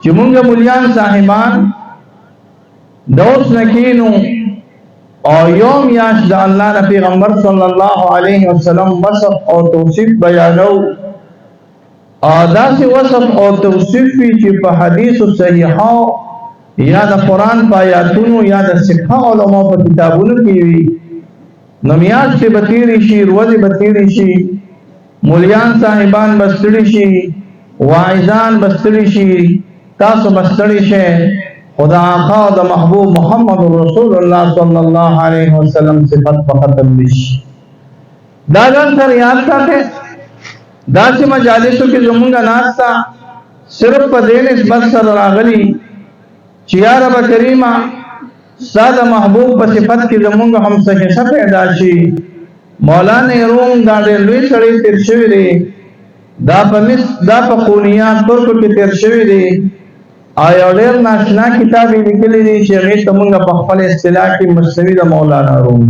چې مونږ مليان صاحبان دوس نکینو او یوم یاش د الله د پیغمبر صلی الله علیه وسلم وصف او توصیف بیانو او داسې وصف او توصیف چې په حدیث صحیحو یا د قرآن په آیاتونو یا د فقه علماء په کتابونو کې وي نو میاشتې به تېرې شي ورځې به تېرې شي مليان صاحبان به ستړي شي واعظان به ستړي شي تاسو به ستړي شئ خدا آقا او د محبوب محمد رسول الله صلی الله علیه وسلم صفت په ختم نشي دا ځان سره یاد ساتئ داسې مجالسو کې زمونږ ناسته صرف په دې نسبت سره راغلي چې یا رب کریمه ستا د محبوب په صفت کې زمونږ هم څه حصه پیدا شي مولانا روم دا ډېر لوی سړی تېر شوی دی دا په قونیه ترکو کې تېر شوی دی او یو ډېر ناشنا کتاب یې لیکلی دی چې هغې ته مونږ په خپل اصطلاح کې مثنوي د مولانا روم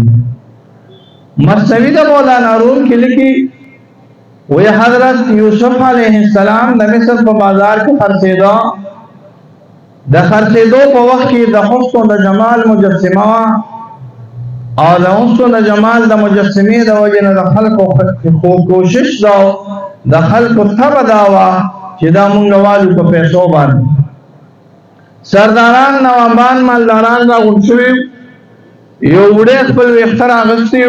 مثنوي د مولانا روم کې لیکي وی حضرت یوسف علیه السلام د مصر په بازار کې خرڅېده د خرڅېدو په وخت کې د حسن د جمال مجسمه وه او د حسن د جمال د مجسمې د وجې نه د خلکو کوشش دا د خلکو طبع دا وه چې دا مونږ والو په پیسو باندې سرداران نوابان مالداران راغونډ شوي یو وړی خپل ویښته راغوستی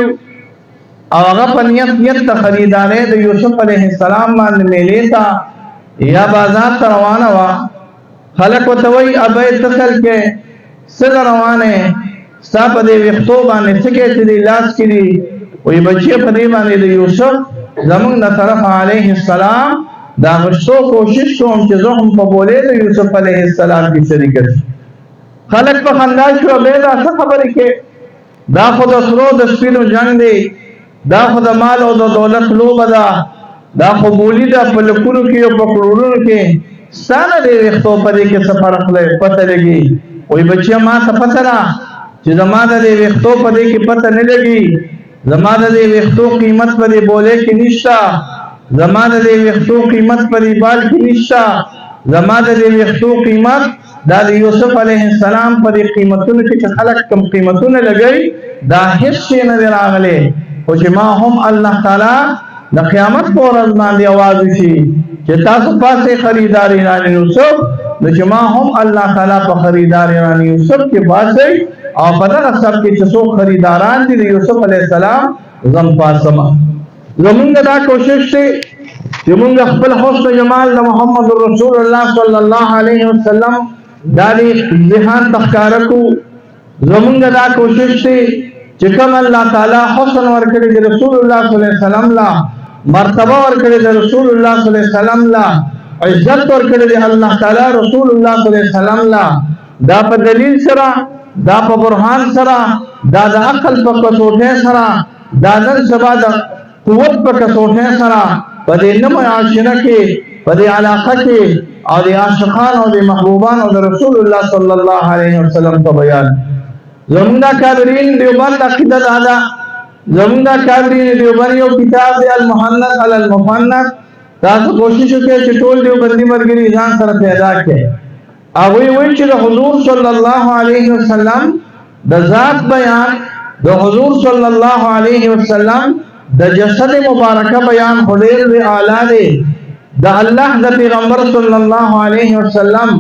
او هغه په نیت د خریدارۍ د یوسف علیه السلام باندې میلې ته یا بازار ته روانه وه خلک ورته وایي ابی ته سل کې څه ته روانې ستا په دې ویښتو باندې څه کې چې دی لاس کې دي وایي بچیه په دې باندې د یوسف زمونږ د طرفه علیه السلام دا غشتو کوشش کوم چې زه هم په بولې د یوسف علیه السلام کې شریک شم خلک په خندا شو بیا دا څه خبرې کې دا خو د سرو د سپینو جنګ دی دا خو د مال او د دولت لوبه ده دا خو بولی ده په لکونو کې او په کروڑونو کې ستا نه دې ویښتو په دې کې څه فرق پته لګي وایي بچیه ما ته پته ده چې زما د دې ویښتو په دې کې پته نه لګي زما د دې ویښتو قیمت په دې بولې کې نشته زما د دې ویښتو قیمت په دې بال کې نشته زما د دې ویښتو قیمت دا د یوسف علیه السلام په دې قیمتونو کې چې خلک کم قیمتونه لګوي دا هیڅ شی نه دی راغلی خو چې ما هم الله تعالی د قیامت په ورځ باندې اواز وشي چې تاسو پاسې خریدار ایران یوسف نو چې ما هم الله تعالی په خریدار ایران یوسف کې پاسئ او په دغه سب کې چې څوک خریداران دي د یوسف علیه السلام زم پاسم زمونږ دا کوشش دی چې مونږ خپل حسن جمال د محمد رسول الله صلی الله علیه وسلم دا دې ذهن تخکاره کو زمونږ دا کوشش دی چې کوم الله تعالی حسن ورکړي د رسول الله صلی الله علیه وسلم لا مرتبه ورکړي د رسول الله صلی الله علیه وسلم لا عزت ورکړي د الله تعالی رسول الله صلی الله علیه وسلم لا دا په دلیل سره دا په برهان سره دا د عقل په کڅوټه سره دا نن سبا د قوت په کڅوټه سره په دې نوم عاشقه کې په دې علاقه کې او د عاشقان او د محبوبان او د رسول الله صلی الله علیه وسلم په بیان زمونږ کابرین دیوبند عقیده دا زمونږ کابرین دیوبند یو کتاب دی المحنث علی المفنث تاسو کوشش وکړئ چې ټول دیوبندي ملګري ځان سره پیدا کړئ هغوی وایي چې د حضور صلی الله علیه وسلم د ذات بیان د حضور صلی الله علیه وسلم د جسد مبارکه بیان خډیر دی اعلی دی د الله د پیغمبر صلی الله علیه وسلم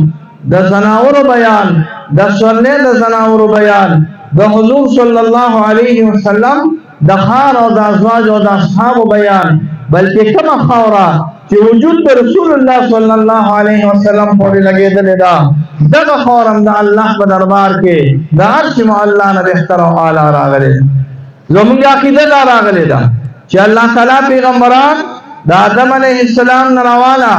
د زناور بیان د سنت د زناور بیان د حضور صلی الله علیه وسلم د خار او د ازواج او د اصحاب بیان بلکې کومه خاوره چې وجود د رسول الله صلی الله علیه وسلم پورې لګېدلې ده دغه خاورم د الله په دربار کې د عرش معلا نه بهتر او اعلی راغلی زموږ عقیده دا راغلی ده چې الله تعالی پیغمبران د آدم علیه السلام نه راواله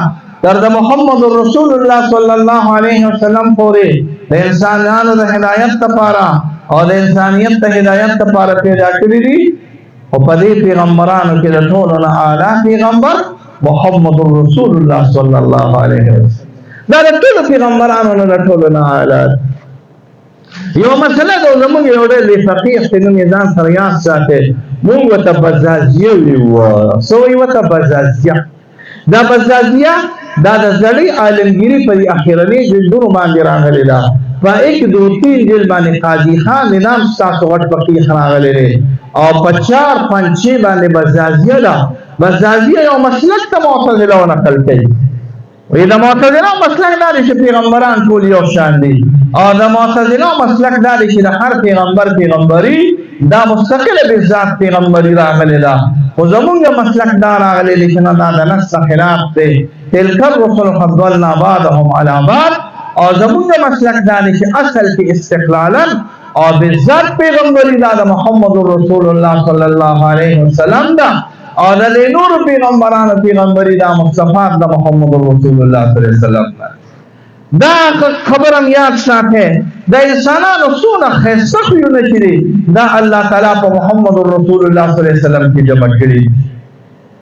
تر د محمد رسول الله صلی الله علیه وسلم پورې د انسانانو د هدایت لپاره او د انسانیت د هدایت لپاره پیدا کړی دي او په دې پیغمبرانو کې د ټولو نه اعلی پیغمبر محمد رسول الله صلی الله علیه وسلم دا د ټولو پیغمبرانو نه د ټولو نه اعلی یو مسله دا زموږ یو ډېر فقیه چې نوم یې ځان سره یاد ساتي موږ ورته بزازیه ویو څه وایي ورته بزازیه دا بزازیه دا د زړی عالمگیری پر اخیرنی جلدونو باندې راغلی دا په 1-2-3 جلد باندې قاضی خان نظام ستاسو غټ پکې راغلی دی او په 4-5 باندې بزازیه ده بزازیه یو مسلک ته معتزله او نقل کوي وی د معتزله مسلک دا دی چې پیغمبران ټول یو شان دي او د معتزله مسلک دا دی چې د هر پیغمبري دا مستقل به ذات پیغمبري راغلی ده خو زمونږ مسلک دا راغلی دی چې نه دا د نص خلاف دی تلک الرسل فضلنا بعضهم على بعض او زمونږ مسلک دا دی چې اصل کې استقلالا او بالذات پیغمبري دا د محمد رسول الله صلی الله علیه وسلم دا او د نور پیغمبرانو پیغمبري دا مصطفی د محمد رسول الله صلی الله علیه وسلم دا خبرم یاد ساته د انسانانو څونه خیسته یو نشي دا الله تعالی په محمد رسول الله صلی الله علیه وسلم کې جمع کړي